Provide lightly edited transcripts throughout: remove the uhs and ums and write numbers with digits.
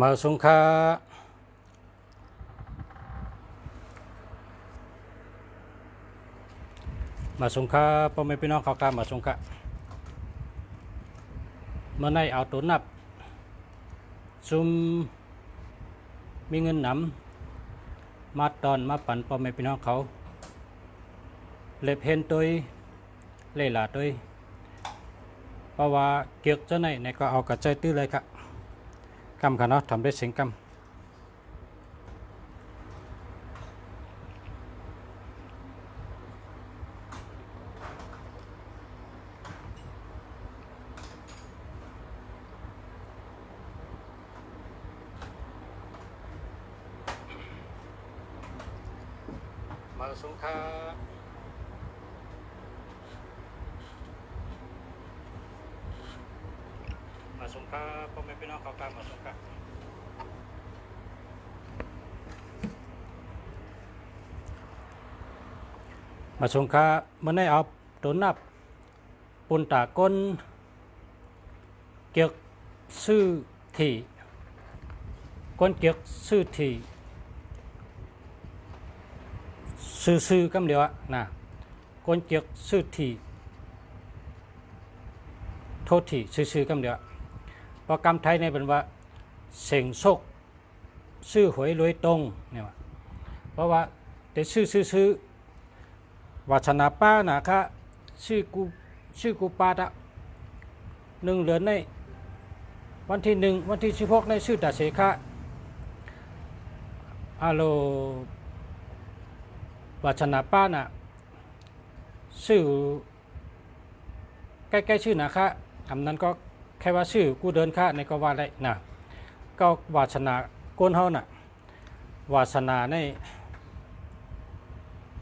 มาสงค่าพ่อแม่พี่น้องเขากล้ามาสงค่าเมื่อในเอาตัวนับซุมมีเงินหนำมาตอนมาปั่นพ่อแม่พี่น้องเขาเล็บเห็นตัวเล่หลาตัวเพราะว่าเกี่ยวจะในก็เอากระจายตื้อเลยครับกำกันเนาะทำได้เสียงกำมาสงค่าพ่อแม่พี่น้องเขากล้ามาสงค่ามาสงค่ามันได้เอาตัวนับปุ่นตาก้นเกี่ยวซื้อที่ก้นเกี่ยวซื้อที่ซื้อกำเดียวนะก้นเกี่ยวซื้อที่โทษที่ซื้อกำเดียวเพราะกำไทยในเป็นว่าเสียงโชคซื้อหวยรวยตรงเนี่ยเพราะว่าแต่ซื้อวาชนาป้านะคะชื่อกูปาตะ1 เดือนในวันที่1วันที่16ในชื่อตาเสคะอาโลวาชนาป้าน่ะชื่อใกล้ๆชื่อนะคะอันนั้นก็แค่ว่าชื่อกูเดินค่าในก็ว่าได้นะก็วาชนาก้นเฮาน่ะวาสนาใน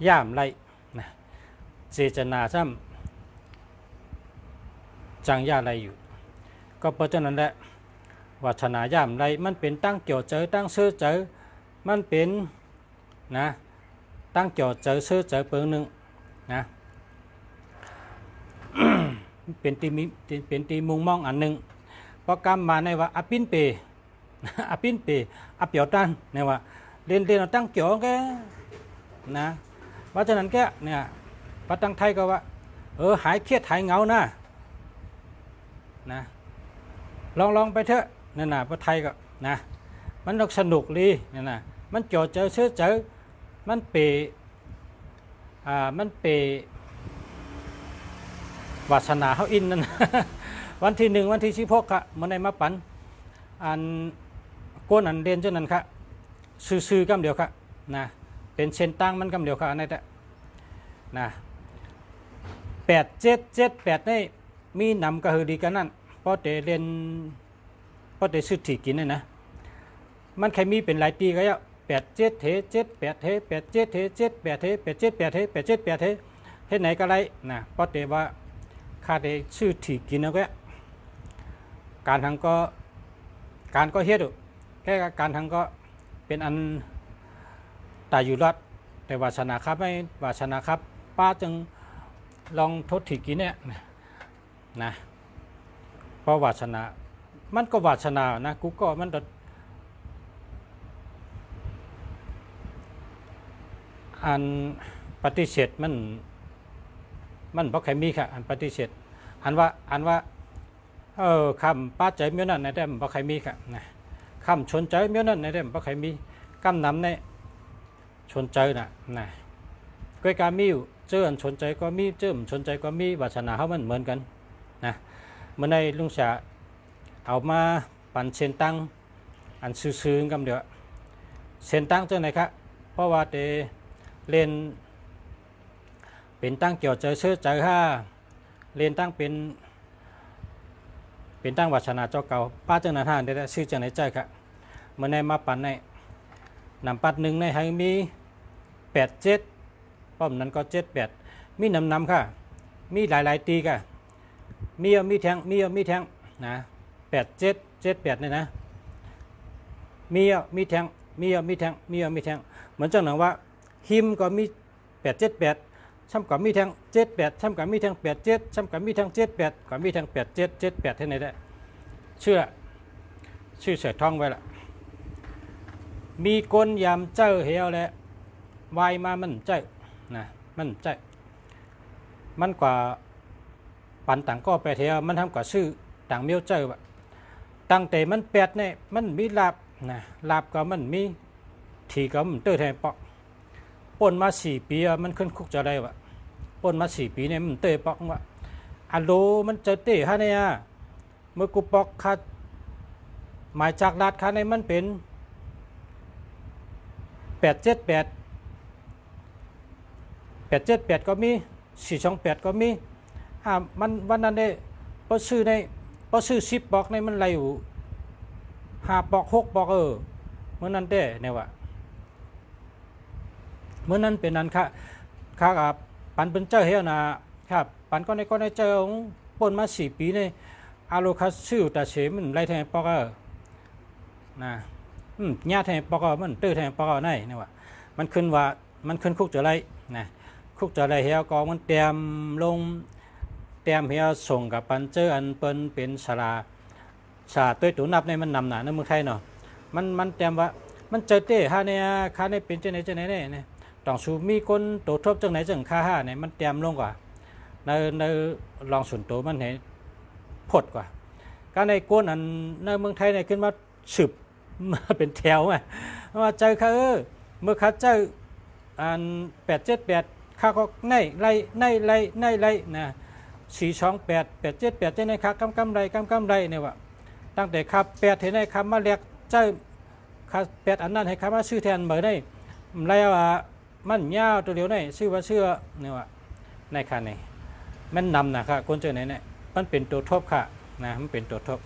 ย่ามไรนะเจตนาซ้ำจังย่าไรอยู่ก็เพราะฉะนั้นแหละวาสนาย่ามไรมันเป็นตั้งเกี่ยวเจอตั้งเสื้อเจอมันเป็นนะตั้งเกี่ยวเจอเสื้อเจอเปิงหนึ่งนะเป็นตีมุงมองอันหนึ่งเพราะกรรมมาในว่าอภินเปอเปียวตันเนี่ยว่าเรียนเราตั้งเกี่ยวแกนะเพราะฉะนั้นแกเนี่ยพระตั้งไทยก็ว่าหายเครียดหายเหงานะลองไปเถอะนั่นน่ะพระไทยก็นะมันสนุกดีนั่นน่ะมันเจอเสื้อเจอมันเปวาสนาเขาอินนั่น วันที่1วันที่16ค่ะมันในมาปันอันก้นอันเด่นเจ้านั้นค่ะซื้อกำเดียวค่ะนะเป็นเส้นตั้งมันกำเดียวค่ะอันนี้แหละนะ8 7 7 8นี่มีนำก็คือดีกันนั่นเพราะแต่เรียนเพราะแต่ซื้อที่กินนี่นะมันใครมีเป็นหลายปีก็แล้ว8 7 เท 7 8 เท 8 7 เท 7 8 เท 8 7 8 เท 8 7 8 เทเฮ็ดไหนก็ไรนะเพราะแต่ว่าข้าได้ซื้อที่กินแล้วก็การทางก็เฮ็ดแค่การทางก็เป็นอันตายอยู่รอดแต่วาสนาครับไม่วาสนาครับป้าจึงลองทดที่กินเนี่ยนะเพราะวาสนามันก็วาสนานะกูก็มันอันปฏิเสธมันบ่ใครมีค่ะอันปฏิเสธอันว่าคำป้าใจเมื่อนั้นในแดมบ่ใครมีค่ะนะคำชนใจเมื่อนั้นในแดมบ่ใครมีกำนำในชนใจนะก้อยการมีอยู่เจออันชนใจก็มีเจอชนใจก็มีวาสนาเขามันเหมือนกันนะเมื่อในลุงเสียเอามาปั่นเส้นตั้งอันซื้อกำเดียวเส้นตั้งเจ้าไหนครับเพราะว่าเล่นเป็นตั้งเกี่ยวเจอเชื้อใจห้า เรียนตั้งเป็นตั้งวัชนาเจ้าเก่าป้าจังนั้นหานได้ชื่อจังไหนใจครับเมื่อในมาปันในนำปัดหนึ่งในให้มี87ป้อมนั้นก็78มีนำค่ะมีหลายตีค่ะมีแทงนะ8778เนี่ยนะมีแทงเหมือนจังหนังว่าหิมก็มี878ซ้ำกับมีแทง78ซ้ำกับมีแทง87ซ้ำกับมีแทง78กับมีแทง8778เท่าไหนได้ชื่อเสือท่องไว้ละมีก้นยำเจ้าเหี่ยวและวายมามันเจ้านะมันเจ้ามันกว่าปันต่างก็ไปเที่ยวมันทำกว่าชื่อต่างเมียวเจ้าตั้งแต่มัน8เนี่ยมันมีลาบนะลาบก็มันมีทีก็มันเตอแทนปอกปนมา4 ปีมันขึ้นคุกจะได้วะปนมา4 ปีเนี่ยมันเตอปอกว่าอะโลมันจะเตะฮะเนี่ยเมื่อกูปอกคัดหมายจากลาดคันในมันเป็น878ก็มี428ก็มีมันวันนั้นได้พอซื้อ10 ปอกในมันไหลอยู่5 ปอก6 ปอกเมื่อนั้นได้เนี่ยว่าเมื่อนั้นเป็นนั้นค่ะกับปันเป็นเจ้าเฮียนะครับปันก็ในเจ้าของปนมา4 ปีในอาโลคัสชื่อแต่เฉมันไหลแทงปอกนะญาติแทงปอกมันตื้อแทงปอกในเนี่ยว่ามันขึ้นคุกจะไรนะคุกจะไรเฮียกองมันเตรียมลงเฮียส่งกับปันเจออันเปิ้นเป็นสลาตัวตุนับในมันนำหนาในเมืองไทยเนาะมันเตรียมว่ามันเจอเต้ฮะเนี่ยค่าในเป็นจังไหนเนี่ยต้องสูมีคนโตทบจังไหนจังค่า5เนี่ยมันเตรียมลงกว่าในลองส่วนตัวมันเห็นพดกว่าการในก้นอันในเมืองไทยเนี่ยขึ้นมาสืบมาเป็นแถวว่าเจอค่ะเมื่อคัดเจออัน878ค่าก็ในไล่นะ428 878ได้ในค่ากำไรเนี่ยว่าตั้งแต่ค่า8เห็นได้ค่ามาเรียกเจ้าค่า8อันนั้นให้ค่ามาชื่อแทนเหมือนได้ไรว่ามันยาวตัวเดียวได้ชื่อว่าเชื่อเนี่ยว่าในค่านี้มันนำนะครับคนเจอไหนเนี่ยมันเป็นตัวทบค่ะนะมันเป็นตัวทบ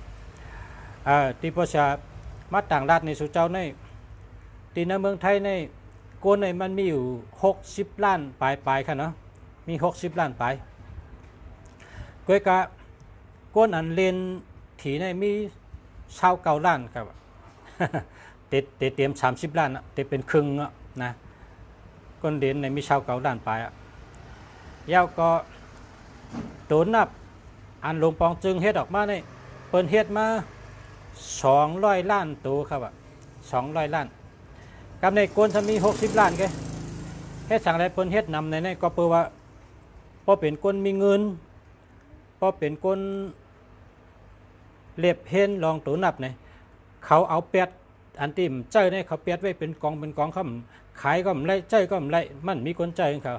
ที่ประชามาต่างรัฐในสุเจ้าในตีในเมืองไทยในโกนในมันมีอยู่60 ล้านปลายค่ะเนาะมี60 ล้านปลายก้อยกะโกนอันเลนถีในมี29 ล้านครับเตรียม30 ล้านเตเป็นครึ่งนะก้นเลนในมี29 ล้านปลายยาวก็โดนนับอันลงปองจึงเฮ็ดออกมาในเปิ้นเฮ็ดมา200 ล้านตัวครับ200 ล้านกับในโกนถ้ามี60 ล้านแกเฮ็ดสั่งอะไรเปิ้นเฮ็ดนำในก็เปิ้นว่าพอเป็นคนมีเงินพอเป็นคนเล็บเห็นลองตัวนับเนี่ยเขาเอา8อันที่เจ้าเนี่ยเขา8ไว้เป็นกองเขาขายก็ไม่ไรเจ้าก็ไม่ไรมันมีคนเจ้าของเขา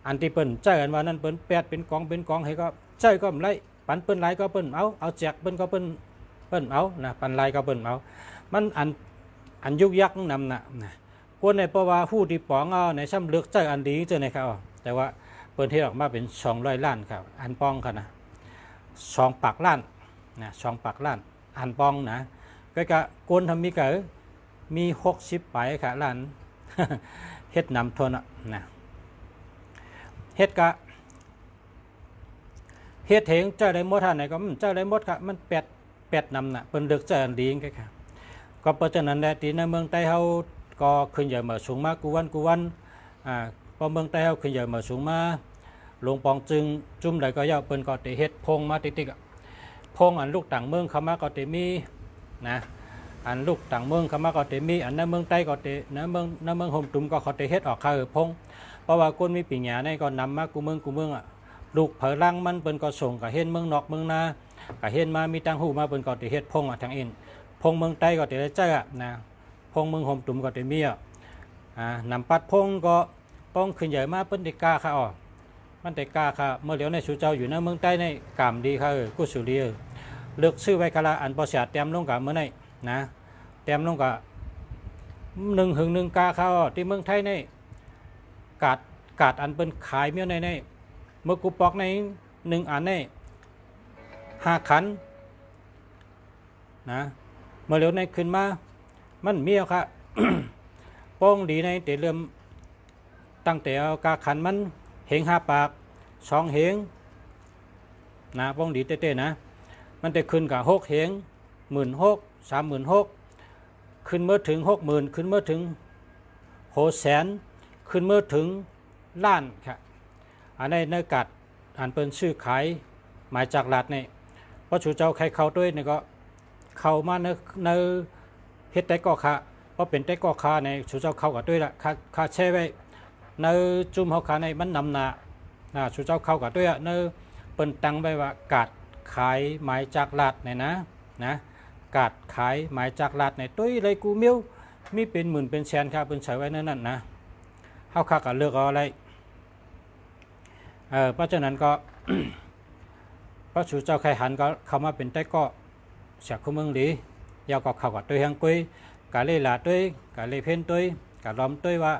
อันที่เปิ้นเจ้ากันว่านั้นเปิ้น8เป็นกองให้ก็เจ้าก็ไม่ไรปันเปิ้นไรก็เปิ้นเอาแจกเปิ้นก็เปิ้นเอานะปันไรก็เปิ้นเอามันอันยุกยักนำนะคนในเพราะว่าผู้ที่ปองในซ้ำเลือกเจ้าอันดีเจ้าในเขาแต่ว่าเปิ้นเทออกมาเป็น200 ล้านครับอันปองค่ะนะ2 ปากล้านนะ2 ปากล้านอันปองนะก็กะโกนทำมีกะมี60ไปค่ะล้านเฮ็ดนำทนนะเฮ็ดกะเฮ็ดเถงเจ้าได้หมดท่านไหนก็เจ้าได้หมดค่ะมัน8นำน่ะเปิ้นเลือกเจ้าอันดีก็ค่ะก็เพราะฉะนั้นแหละที่ในเมืองไทยเฮาก็ขึ้นใหญ่มาสูงมากกูวันพอเมืองไทยเฮาขึ้นใหญ่มาสูงมาลงปองจึงจุ่มใดก็ยาวเปิ้นก็ได้เฮ็ดพงมาติ๊กๆพงอันลูกต่างเมืองเข้ามาก็ได้มีนะอันลูกต่างเมืองเข้ามาก็ได้มีอันในเมืองใต้ก็ได้ในเมืองโฮมตุ่มก็เขาได้เฮ็ดออกพงเพราะว่าคนมีปัญญาในก็นำมากูเมืองลูกเผอลังมันเปิ้นก็ส่งก็เฮ็ดเมืองนอกเมืองนาก็เฮ็ดมามีตังหูมาเปิ้นก็ได้เฮ็ดพงทางอินพงเมืองใต้ก็ได้เจ้านะพงเมืองโฮมตุ่มก็ได้มีนำปัดพงก็ป้องขึ้นใหญ่มาเปิ้นได้กล้าค่ะมันได้กล้าค่ะเมื่อเดี๋ยวในสุเจ้าอยู่ในเมืองใต้ในกามดีค่ะกุสุรีเลือกซื้อไว้คละอันปอเสียเต็มลงกับเมื่อไหร่นะเต็มลงกับ1 กาค่ะที่เมืองไทยในกาดอันเป็นขายเมี้ยวในเมื่อกูปอกใน 1อันนี้5ขันนะเมื่อเร็วในขึ้นมามันมีค่ะ ป้องดีในแต่เริ่มตั้งแต่เอากาขันมันเหง5ปาก2เหงนะป้องดีเต้ๆนะมันจะขึ้นกับ6เหง16,000 36,000ขึ้นเมื่อถึง 60,000ขึ้นเมื่อถึง600,000ขึ้นเมื่อถึงล้านค่ะอันในเนื้อกัดอันเป็นชื่อขายหมายจากหลัดนี่เพราะชูเจ้าใครเข้าด้วยนี่ก็เข้ามาในเฮ็ดแต่ก็ค่ะเพราะเป็นแต่ก็ค่ะในชูเจ้าเข้ากับด้วยละค่าแช่ไว้ในจุ่มเฮาขาในมันนำหนาชูเจ้าเข้ากับด้วยในเปิ้นตั้งไว้ว่ากาดขายหมายจากหลัดนี่นะกาดขายหมายจากหลัดในตุ้ยเลยกูมิ้วมีเป็นหมื่นเป็นแสนค่ะเปิ้นใช้ไว้นั่นนะเฮาคักก็เลือกเอาอะไรเพราะฉะนั้นก็ พระชูเจ้าไข่หันก็เข้ามาเป็นใต้ก็เสียคุ้มเมืองดียาวก็เข้ากับตัวแห่งกุยกาเล่ลาตัวกาเล่เพ่นตัวกาล้อมตัวว่า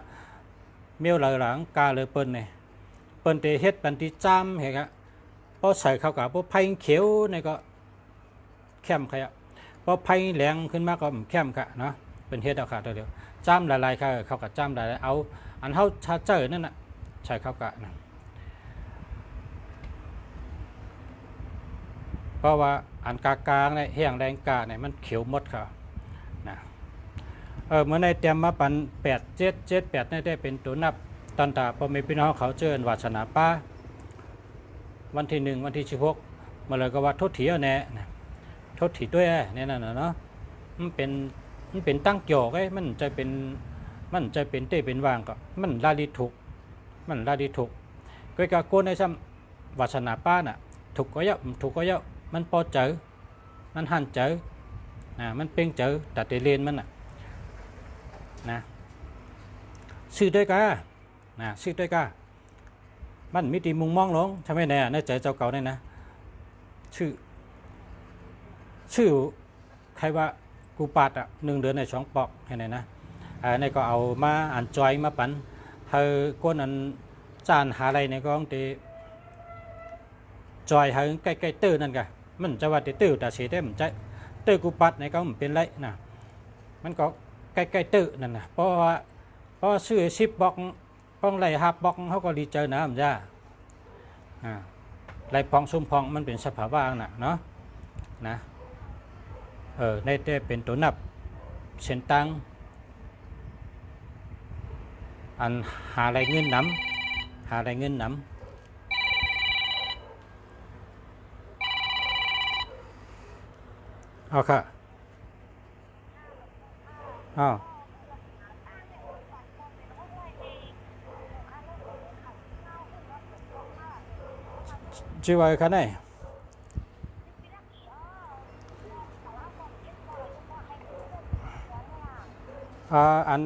เมียวหลังกาเลยเปิ้นเนี่ยเปิ้นเตเฮ็ดปันที่จ้ำเหรอพอใส่เข้ากับพวกไผ่เขียวนี่ก็เข้มค่ะพอไผ่แหลงขึ้นมาก็เข้มค่ะเนาะเป็นเฮ็ดเอาค่ะตัวเดียวจ้ำหลายๆค่ะเข้ากับจ้ำหลายเอาอันเฮาชาเจอนั่นน่ะใส่เข้ากับนะเพราะว่าอันกลางๆเนี่ยแห้งแดงกาเนี่ยมันเขียวหมดค่ะนะเมื่อในเตรียมมาปัน8 7 7 8นี่ได้เป็นตัวนับตอนตาพอมีพี่น้องเขาเจอวาสนาป้าวันที่1วันที่16มาเลยก็ว่าทดถีเอาแน่ทดถีด้วยเนี่ยนั่นเนาะมันเป็นตั้งเกี่ยวไงมันจะเป็นเต้เป็นวางก็มันลาดีถูกก็กะโกนในซ้ำวาสนาป้าน่ะถูกก็เยอะมันพอเจอมันหันเจอมันเป่งเจอแต่เตเรียนมันนะซื้อด้วยกันซื้อด้วยกันมันมีตีมุงมองลงใช่ไหมเนี่ยในใจเจ้าเก่าเนี่ยนะชื่อใครว่ากูปาด1 เดือนใน2 ปอกให้ไหนนะในก็เอามาอ่านจอยมาปั่นเฮอก้นอันจานหาอะไรในก็ต้องตีจอยเฮอใกล้ๆตื้อนั่นกันมันจะว่าตื้อแต่เสียได้มันจะตื้อกูปัดในก็มันเป็นไรนะมันก็ใกล้ๆตื้อนั่นนะเพราะซื้อ10 บอกป้องไหล5 บอกเขาก็ดีเจอนะมันจะไหลพองซุ่มพองมันเป็นสภาวะน่ะเนาะนะในแต่เป็นตัวนับเส้นตังอันหาอะไรเงินน้ำเอาค่ะชื่อว่าค่ะไหนอัน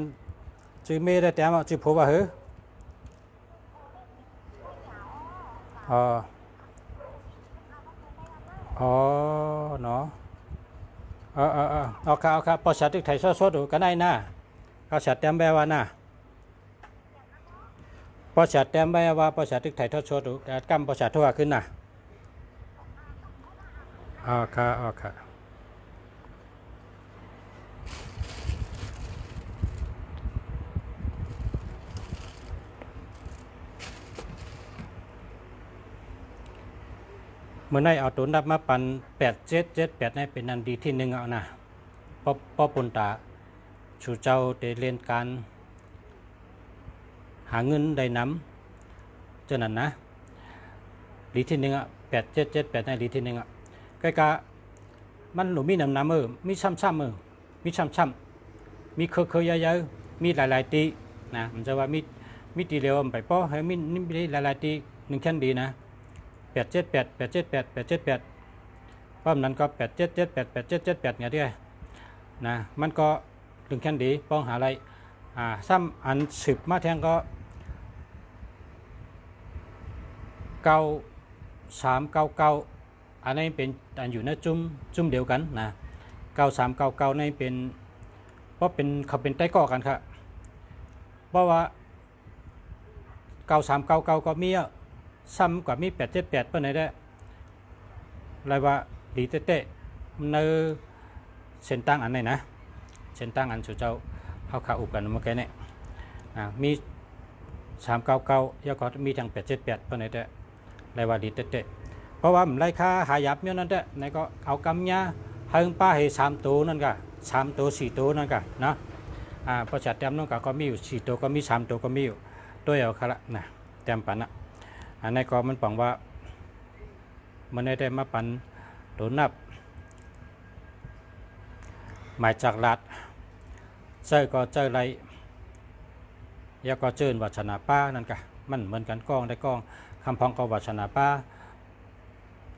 ชื่อเมย์ได้แต่มาชื่อผัวว่าเหรอเนาะเอาค่ะพอชัดที่ไทยสดๆกันได้นะเขาชัดเต็มแบบว่านะพอชัดเต็มแบบว่าพอชัดที่ไทยสดๆแต่กำพอชัดทั่วขึ้นนะค่ะเมื่อในเอาตัวนับมาปัน8 7 7 8นี่เป็นนันดีที่1เอานะเพราะปนตาชูเจ้าได้เรียนการหาเงินได้น้ำเจ้านั้นนะดีที่1 8 7 7 8นี่ดีที่1ใกล้ๆมันหนูมีน้ำมีช้ำมีช้ำมีเคยเยอะๆมีหลายตีนะมันจะว่ามีตีเร็วไปเพราะให้มีหลายตี1ชั้นดีนะ8 7 8 8 7 8 8 7 8เพราะนั้นก็8 7 7 8 8 7 7 8เนี่ยด้วยนะมันก็ถึงแค่ดีป้องหาอะไรซ้ำอันสืบมาแทงก็9399อันนี้เป็นอันอยู่ในจุ่มเดียวกันนะ9399นี่เป็นเพราะเป็นเขาเป็นใต้ก่อกันครับเพราะว่า9399ก็มี ซ้ำกว่ามี878เปิ้นได้ไรว่าดีเต้ๆในเส้นตั้งอันไหนนะเส้นตั้งอันสุเจ้าเฮาขาอุบกันเมื่อกี้เนี่ยมี399แล้วก็มีทาง878เปิ้นได้ไรว่าดีเต้ๆเพราะว่ามันไรค่าหายับเนี่ยนั่นแหละในก็เอากำยาเฮิงป้าให้3ตัวนั่นก็3ตัว4ตัวนั่นก็นะพอจัดเต็มนั่นก็มีอยู่4ตัวก็มี3ตัวก็มีอยู่ตัวเอาค่ะละนะเต็มปันนะอันนี้ก็มันปังว่ามันได้มาปันโดนนับหมายจากรัฐเจอก็เจอไรยาก็เจอวัชนาป้านั่นกะมันเหมือนกันกล้องได้กล้องคำพองก็วัชนาป้า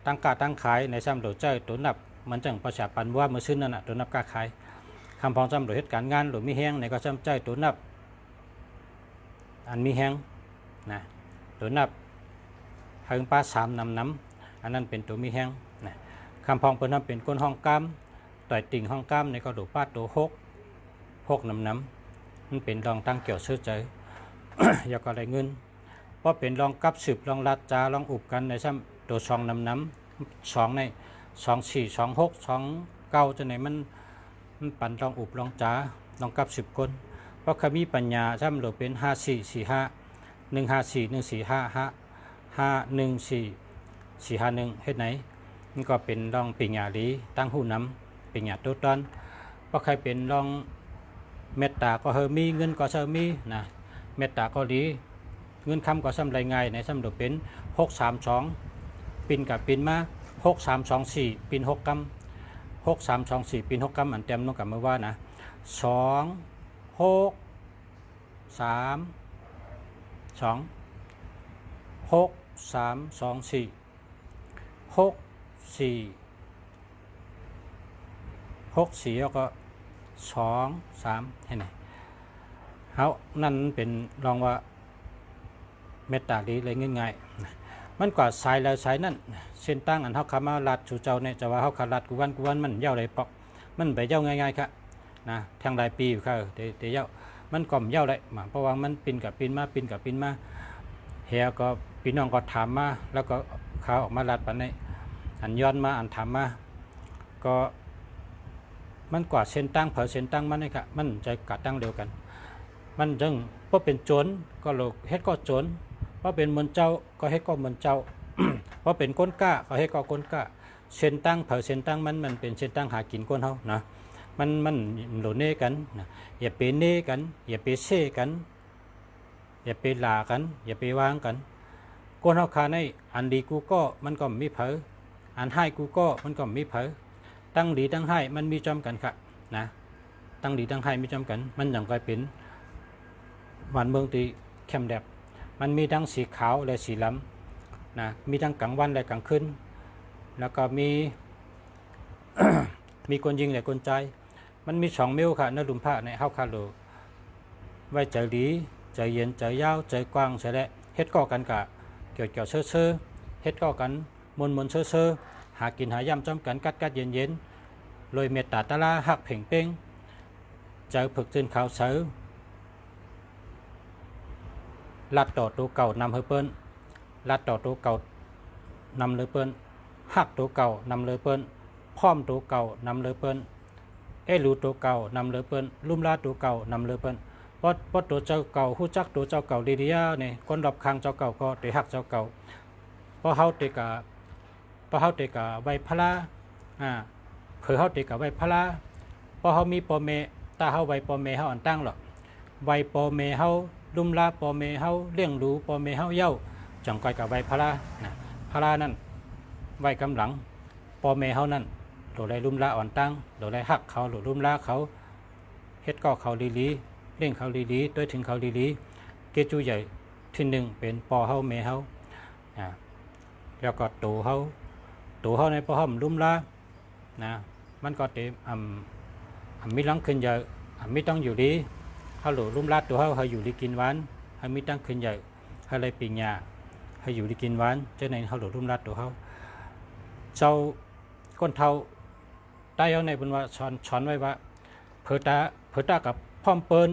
ตั้งกาตั้งขายในซ้ำโดยเจอโดนนับมันจังประชาปันว่าเมื่อซื้อนั่นโดนนับกาขายคำพองซ้ำโดยเหตุการณ์งานหรือมีแห้งในก็ซ้ำเจอโดนนับอันมีแห้งนะโดนนับเฮิงป้า3น้ำอันนั้นเป็นตัวมีแห้งนะคำพองเพิ่นทำเป็นก้นห้องกำต่อยติ่งห้องกำในก็ดูป้าตัว6น้ำมันเป็นรองตั้งเกี่ยวซื้อใจ อยากอะไรเงินเพราะเป็นรองกับสืบรองรัดจารองอุบกันในซ้ำตัว2น้ำ2ใน2 4 2 6 2 9จะไหนมันปั่นรองอุบรองจารองกับสืบคนเพราะขมีปัญญาซ้ำหรือเป็น5 4 4 5 1 5 4 1 4 5 5 1 4 4 5 1เฮ็ดไหนมันก็เป็นรองปิญญาลีตั้งหูน้ำปิญญาตัวตอนเพราะใครเป็นรองเมตตาก็เฮมีเงินก็เฮมีนะเมตตาก็ดีเงินคำก็ซ้ำไรง่ายในซ้ำหรือเป็น632ปินกับปินมา6324ปิน6กำ6324ปิน6กำอันเต็มน้องกับเมื่อว่านะ2 6 3 2 6 3 2 4 6 4 6 4แล้วก็2 3ให้ไหนเขานั่นเป็นลองว่าเมตตาดีเลยง่ายๆมันกว่าสายแล้วสายนั่นเส้นตั้งอันเขาขามาลัดสู่เจ้าเนี่ยจะว่าเขาขาลัดกูวันมันเย้าเลยปอกมันไปเย้าง่ายๆครับนะทางหลายปีอยู่ค่ะเดี๋ยวเย้ามันก่อมเย้าเลยเพราะว่ามันปินกับปินมาเฮียก็พี่น้องก็ถามมาแล้วก็เขาออกมาลัดปันนี้อันย้อนมาอันถามมาก็มันกว่าเส้นตั้งเผอเส้นตั้งมันนี่ค่ะมันจะกัดตั้งเดียวกันมันจึงเพราะเป็นโจรก็โลกเฮ็ดก็โจรเพราะเป็นมนเจ้าก็เฮ็ดก็มนเจ้า เพราะเป็นก้นก้าก็เฮ็ดก็ก้นก้าเส้นตั้งเผอเส้นตั้งมันเป็นเส้นตั้งหากินก้นเฮานะมันโหลเน่กันนะอย่าไปเน่กันอย่าไปเซ่กันอย่าไปลากันอย่าไปวางกันก้นเฮาคาในอันดีกูก็มันก็มีเผออันให้กูก็มันก็มีเผอตั้งดีตั้งให้มันมีจอมกันค่ะนะตั้งดีตั้งให้มีจอมกันมันอย่างไรเป็นวันเมืองตีเข้มแดบมันมีทั้งสีขาวและสีล้ำนะมีทั้งกลางวันและกลางคืนแล้วก็มี มีคนยิงและคนใจมันมี2มิวค่ะในหลุมพระในเฮาคาโลไว้ใจดีใจเย็นใจยาวใจกว้างใช่แล้วเฮ็ดก่อกันกะเกี่ยวเชื่อเฮ็ดก่อกันมนเชื่อหากินหายำจอมกันกัดเย็นลอยเมตตาตะลาหักเพ่งเป้งเจอฝึกจืนขาวเสือลัดต่อตัวเก่านำเฮเปิ้นลัดต่อตัวเก่านำเลยเปิ้นหักตัวเก่านำเลยเปิ้นพร้อมตัวเก่านำเลยเปิ้นรู้ตัวเก่านำเลยเปิ้นลุ่มลาตัวเก่านำเลยเปิ้นเพราะตัวเจ้าเก่าฮู้จักตัวเจ้าเก่าดีๆเนี่ยคนรอบข้างเจ้าเก่าก็ได้หักเจ้าเก่าเพราะเฮาเตกะไว้พลาเผื่อเฮาเตกะไว้พลาเพราะเฮามีปอเมตาเฮาไว้ปอเมเฮาอันตั้งหรอกไว้ปอเมเฮาลุ่มลาปอเมเฮาเลี้ยงดูปอเมเฮาเย้าจังก้อยกับไว้พลานะพลานั่นไว้กำหลังปอเมเฮานั่นโดยได้ลุ่มลาอ่อนตั้งโดยได้หักเขาหรือลุ่มลาเขาเฮ็ดก็เขาลีเลี้ยงเขาลีด้วยถึงเขาลีเกจูใหญ่ที่หนึ่งเป็นปอเฮาเมเฮาแล้วก็ตูเฮาในปอเฮาลุ่มลานะมันก็เต็มมีหลังขึ้นใหญ่มีต้องอยู่ดีเขาหลุลุ่มลาตัวเขาอยู่ดีกินหวานเขามีตั้งขึ้นใหญ่เขาเลยปีญาเขาอยู่ดีกินหวานเจ้าในเขาหลุลุ่มลาตัวเขาเจ้าก้นเท้าได้เอาในบนว่าช้อนไว้ว่าเผื่อตากับพร้อมเปิ้น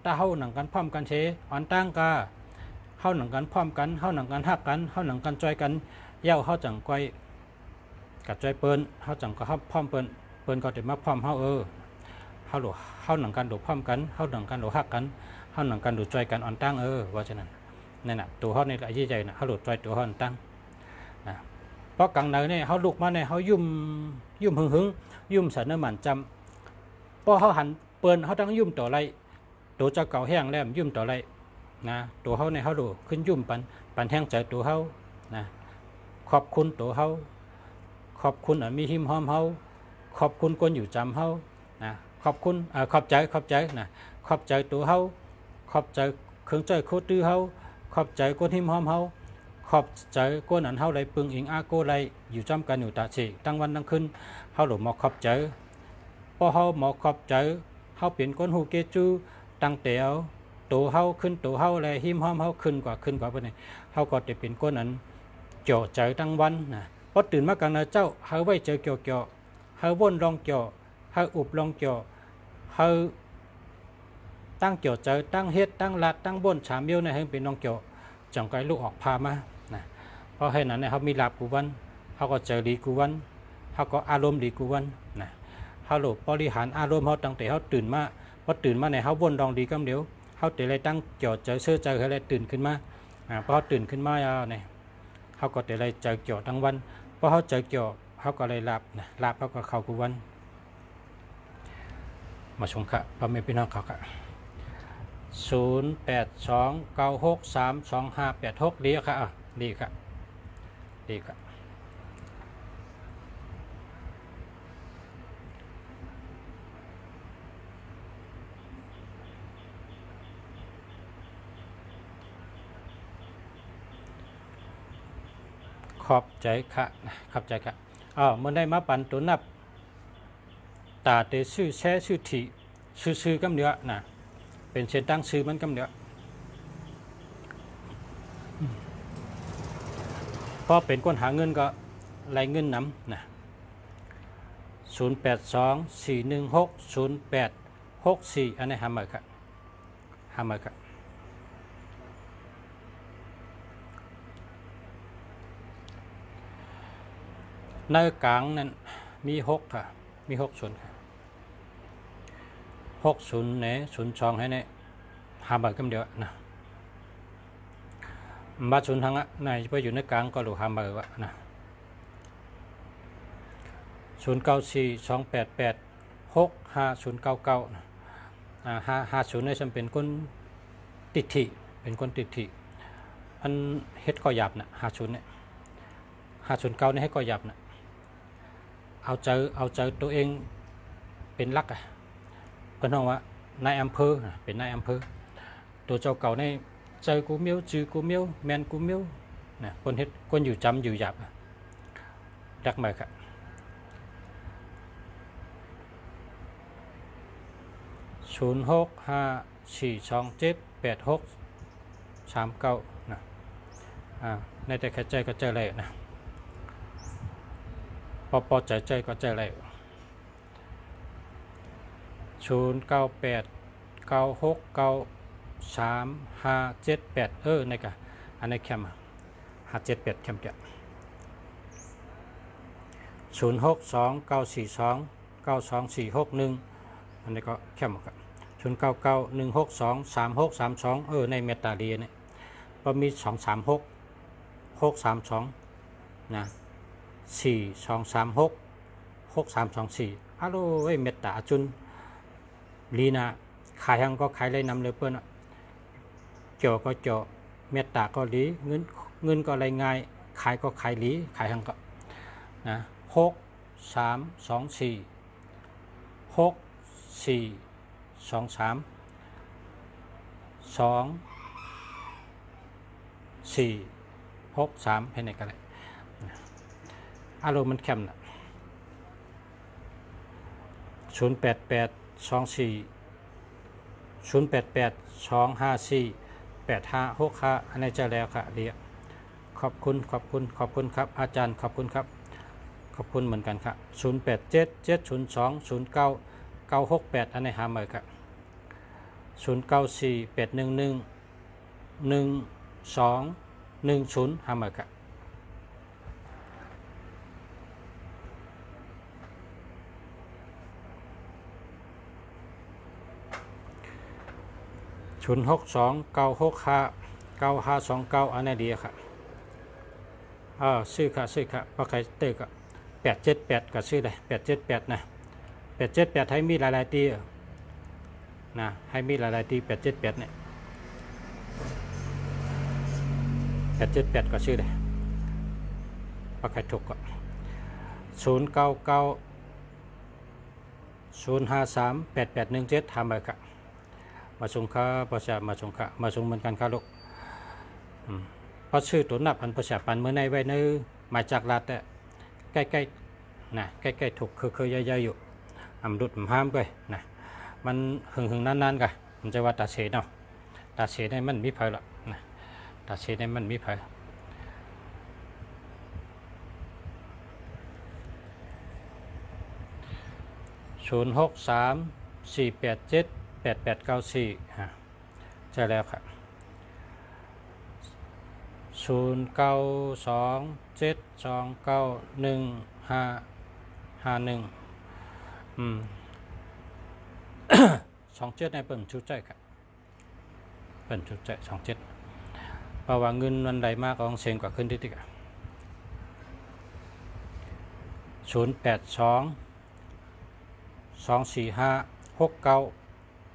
ตาเขาหนังกันพร้อมกันเชอ่อนตั้งกา เฮาหนังกันพร้อมกันเฮาหนังกันฮักกันเฮาหนังกันจอยกันเย้าเฮาจังก้อยกับจอยเปิ้นเฮาจังก็ฮับพร้อมเปิ้นก็ได้มาพร้อมเฮาเฮาหลเฮาหนังกันดูพร้อมกันเฮาหนังกันดูฮักกันเฮาหนังกันดูจอยกันอ่อนตั้งว่าฉะนั้นนั่นน่ะตัวเฮาในหลายใหญ่ๆน่ะเฮาหลุดจอยตัวเฮาอ่อนตั้งนะเพราะกลางเนยเนี่ยเฮาลุกมาเนี่ยเฮายุ่มหึงยุ่มสันนหมันจำพอเฮาหันเปิ้นเฮาต้องยุ่มต่อไรตัวเจ้าเก่าแห้งแล้วยุ่มต่อไรนะตัวเฮาในเฮาดูขึ้นยุ่มปันแห้งใจตัวเฮานะขอบคุณตัวเฮาขอบคุณมีหิมหอมเฮาขอบคุณคนอยู่จำเฮานะขอบคุณขอบใจนะขอบใจตัวเฮาขอบใจเครื่องใจโคตรเฮาขอบใจคนหิมหอมเฮาขอบใจคนอันเฮาไรปึงอิงอาโกไรอยู่จำกันอยู่ตาเฉตั้งวันตั้งคืนเฮาหลบหมอกขอบใจพอเฮาหมอกขอบใจเฮาเปลี่ยนคนหูเกจูตั้งแต่เอาตัวเฮาขึ้นตัวเฮาแลหิมหอมเฮาขึ้นกว่าปานนี้เฮาก็จะเป็นคนอันเจาะใจตั้งวันนะพอตื่นมากันนะเจ้าเฮาไว้เจอเกี่ยวเฮาวนลองเกี่ยวเฮาอุบลองเกี่ยวเฮาตั้งเกี่ยวใจตั้งเฮ็ดตั้งลัดตั้งบ่น3มิ้วนะให้เป็นน้องเกี่ยวจังไกลูกออกพามานะเพราะให้นั้นเนี่ยเฮามีลาบกูวันเฮาก็เจอดีกูวันเฮาก็อารมณ์ดีกูวันนะเฮาหลบบริหารอารมณ์เฮาตั้งแต่เฮาตื่นมาพอตื่นมาเนี่ยเฮาวนลองดีกำเดียวเฮาแต่เลยตั้งเกี่ยวใจเสื้อใจให้เลยตื่นขึ้นมาพอตื่นขึ้นมาเนี่ยเฮาก็แต่เลยเจอเกี่ยวทั้งวันพอเฮาเจอเกี่ยวเฮาก็เลยลาบนะลาบเฮาก็เข้ากูวันมาชมค่ะพ่อแม่พี่น้องเขาค่ะ0829632586ดีค่ะดีค่ะขอบใจค่ะเมื่อได้มาปันตัวนับตาเตชื่อแช่ชื่อถีชื่อกำเนื้อนะเป็นเช่นตั้งชื่อมันกำเนื้อพอเป็นคนหาเงินก็รายเงินนำนะ0824160864อันนี้หามาค่ะในกลางนั้นมี6ค่ะมี6ส่วนค่ะ60เนี่ย02ให้เนี่ยหาบาทกำเดียวนะบาท0ทางอ่ะนายไปอยู่ในกลางก็หลุดหาบาทวะนะ0942886500นะ50เนี่ยฉันเป็นคนติดที่อันเฮ็ดก็หยาบนะ50เนี่ย509เนี่ยให้ก็หยาบนะเอาเจอตัวเองเป็นลักเป็นห้องว่านายอำเภอเป็นนายอำเภอตัวเจ้าเก่าในเจอกูเมียวจือกูเมียวแมนกูเมียวนะคนเฮ็ดคนอยู่จำอยู่หยาบรักมาค่ะ0654278639นะในแต่แค่ใจก็เจออะไรนะพอใจก็ใจอะไร0989693578ในกะอันนี้แคม578แคมจะ0629429241อันนี้ก็แคมกัน0991623632ในเมตาเรียเนี่ยก็มี236632นะ42366324ฮัลโหลเมตตาจุนลีนะขายหังก็ขายไรนำเลยเพื่อนเจาะก็เจาะเมตตาก็ลีเงินก็ไรง่ายขายก็ขายลีขายหังก็นะ64236423ให้ในกันเลยอารมณ์มันแคมนะ088254854856อันนี้จะแล้วค่ะเรียกขอบคุณครับอาจารย์ขอบคุณครับขอบคุณเหมือนกันครับ0877020968อันนี้หาใหม่ครับ09481110 210หาเมอค่ะ062 965 9529อันนี้ดีค่ะซื้อค่ะเพราะใครเตอก็878ก็ซื้อได้878นะ878ให้มีหลายๆตีนะให้มีหลายๆตี878เนี่ย878ก็ซื้อได้เพราะใครถูกก็099 053 8817ทำไปค่ะมาส่งค่าประชามาส่งค่ะมาส่งเหมือนกันค่ะลูกเพราะชื่อตัวนับอันประชาปันเมื่อในไว้ในมาจากรัฐแต่ใกล้ๆนะใกล้ๆถูกคือใหญ่ๆอยู่ดุดห้ามไปนะมันหึงนานๆกันมันจะว่าตาเสเนาะตาเสในมันมีไผละนะตาเสในมันมีไผ063 487 8894ใช่แล้วครับ092729155127ในเปิ่นชุดใจครับเปิ่นชุดใจ27เพราะว่าเงินวันใดมากของเสียงกว่าขึ้นที่ติก082 245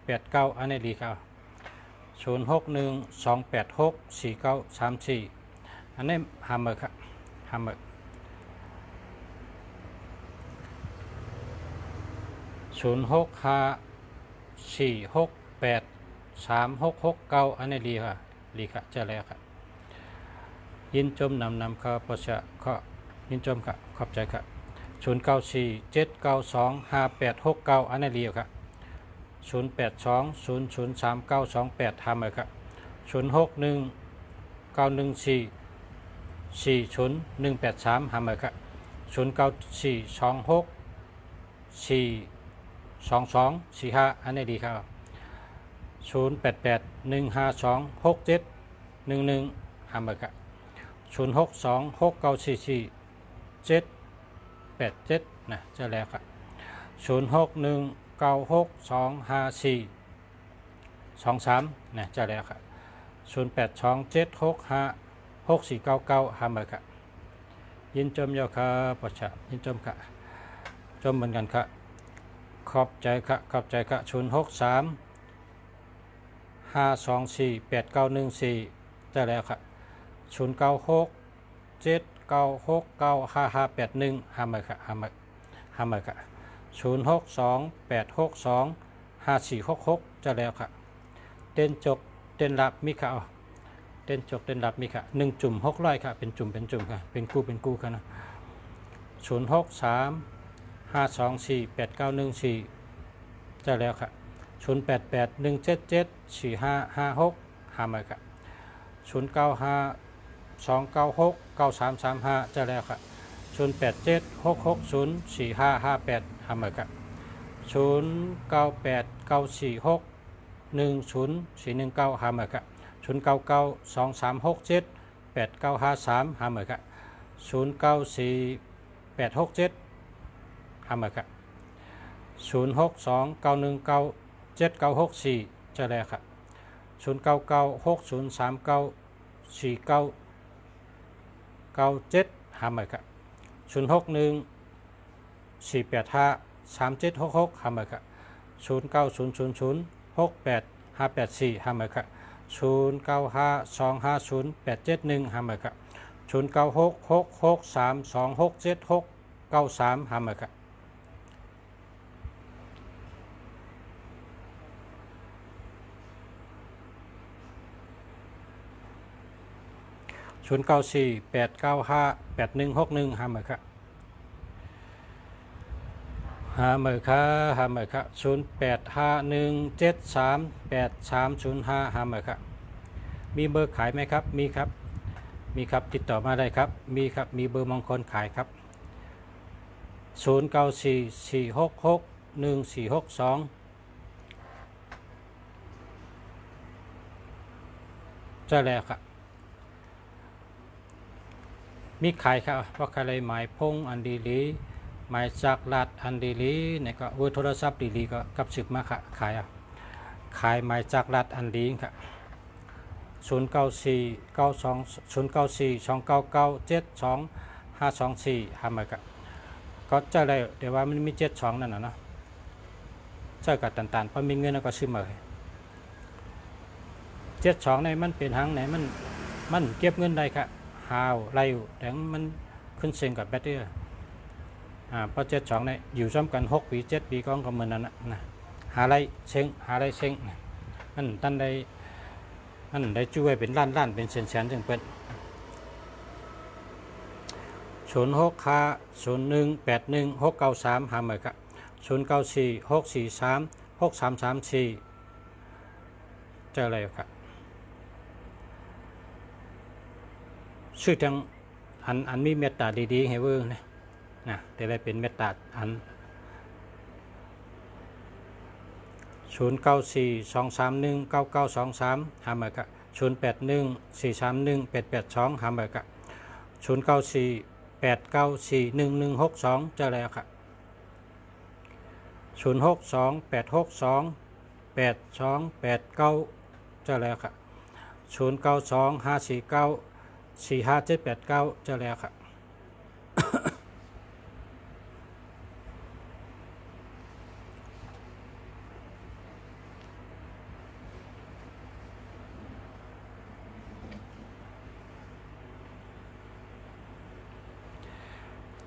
6989อันนี้ดีครับ061 286 4934อันนี้หาเมอครับหาเมอ065 468 3669อันนี้ดีค่ะเจอแล้วครับยินจมนำข้าประชาข้อยินจมครับขอบใจครับ0947925869อันนี้ดีครับ0820039228ทำเลยครับ061 914 40183ทำเลยครับ09426 42245อันนี้ดีครับ0881526711ทำเลยครับ062694487นะจะแล้วครับ061 9625423นะจะแล้วครับ0827656499ทำเลยครับยินจมยาครับประชายินจมค่ะจมเหมือนกันครับขอบใจครับ063 524 8914จะแล้วครับ096 796 9581ทำเลยครับทำเลยครับ062 862 5466จะแล้วครับเต้นจกเต้นรับมีค่ะเต้นจกเต้นรับมีค่ะ1จุ่ม600ค่ะเป็นจุ่มค่ะเป็นกู้ค่ะนะ063 524 8914จะแล้วค่ะ088 177 4556หามาค่ะ095 296 9335จะแล้วค่ะ087 660 4558หามาค่ะ098 946 10419หามาค่ะ099 2367 8953หามาค่ะ094 867หามาค่ะ062 919 7964จะแล้วค่ะ099 6039 4997หามาค่ะ061 485 3766หามาค่ะ09000 68584หามาค่ะ095 250 871หามาค่ะ096 663 2676 93หามาค่ะ094 895 8161หามาค่ะหาเมอค่ะ0851738305หาเมอค่ะมีเบอร์ขายไหมครับมีครับติดต่อมาได้ครับมีเบอร์มงคลขายครับ0944661462จะแล้วครับ มีขายครับว่าใครเลยหมายพงอันดีลีหมายจากลาดอันดีลีเนี่ยก็เบอร์โทรศัพท์ดีลีก็กับสืบมาค่ะขายขายหมายจากลาดอันดีค่ะ094922997259972524ทำมาก็จะเลยเดี๋ยวว่ามันมี72นั่นน่ะเนาะเจ้ากับตันๆพอมีเงินแล้วก็ซื้อมา72ในมันเป็นทางไหนมันเก็บเงินได้ค่ะหาวไรแต่มันขึ้นเซ็งกับแบตเตอรี่เพราะ72ในอยู่ซ้ำกัน6 ปี7 ปีก็เหมือนนั้นนะหาไรเซ็งมันตั้นได้ช่วยเป็นล้านเป็นแสนจึงเป็น0650181693หาเหมือนกับ0946436334เจออะไรครับชื่อจังอันมีเมตตาดีๆให้เวอร์นะแต่ได้เป็นเมตตาอัน0942319923หาเหมือนกับ0814318882หาเหมือนกับ0948941162เจอแล้วครับ0628628289เจอแล้วครับ092549457789เจอแล้วครับ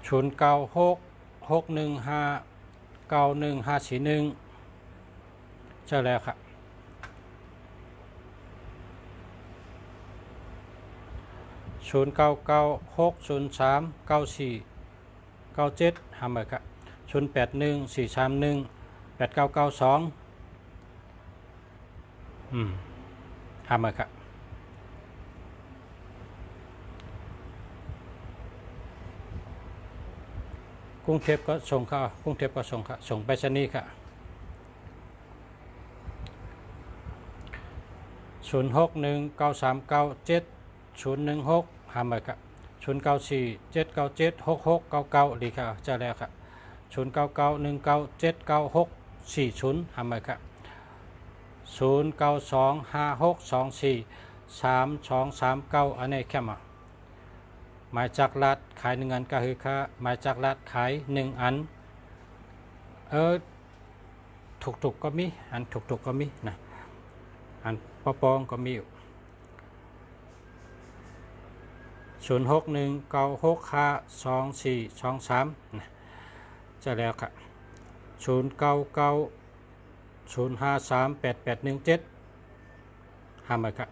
0966159151ใช่แล้วครับ0996039497หาเหมือนกับ0814318992หาเหมือนกับกรุงเทพก็ส่งค่ะกรุงเทพก็ส่งค่ะส่งไปรษณีย์ค่ะ0619397016หาเหมือนกับ0947976699ดีค่ะจะแล้วค่ะ0991979640หาเหมือนกับ0925624339อันนี้แค่มาหมายจากรัฐขาย1 อันก็คือค่าหมายจากรัฐขาย1 อันถูกก็มีอันถูกก็มีนะอันปองก็มี0619652423นะจะแล้วค่ะ0990538817หาเหมือนกับ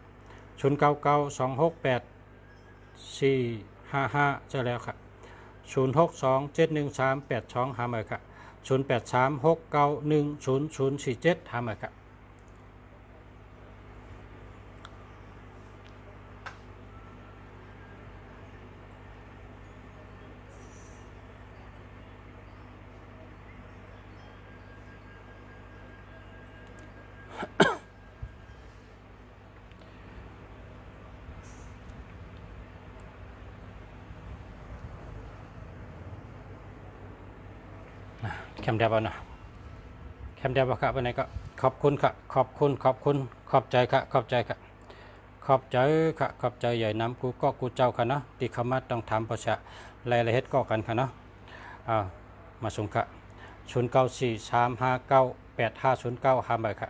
09926845จะแล้วค่ะ06271382หาเหมือนกับ0836910047หาเหมือนกับแคมเดียบนะแคมเดียบครับวันนี้ก็ขอบคุณค่ะขอบใจค่ะขอบใจใหญ่น้ำกูก็กูเจ้าค่ะเนาะที่เขามาต้องทำประชารายละเอียดก็กันค่ะเนาะมาส่งค่ะ0943598509หาเหมือนค่ะ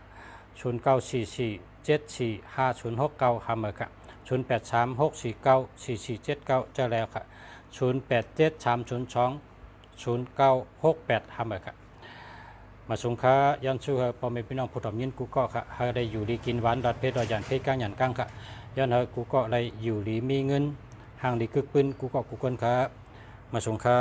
0944745069หาเหมือนค่ะ0836494479เจอแล้วค่ะ0873020968หาเหมือนค่ะมาส่งค่ะยันสู้พ่อแม่พี่น้องผู้ทำยินกูก็ค่ะให้ได้อยู่ดีกินหวานดัดเพชรดอยยันเพชรก้างยันก้างค่ะยันให้กูก็ได้อยู่ดีมีเงินห่างดีกึกปืนกูก็กูคนค่ะมาส่งค่ะ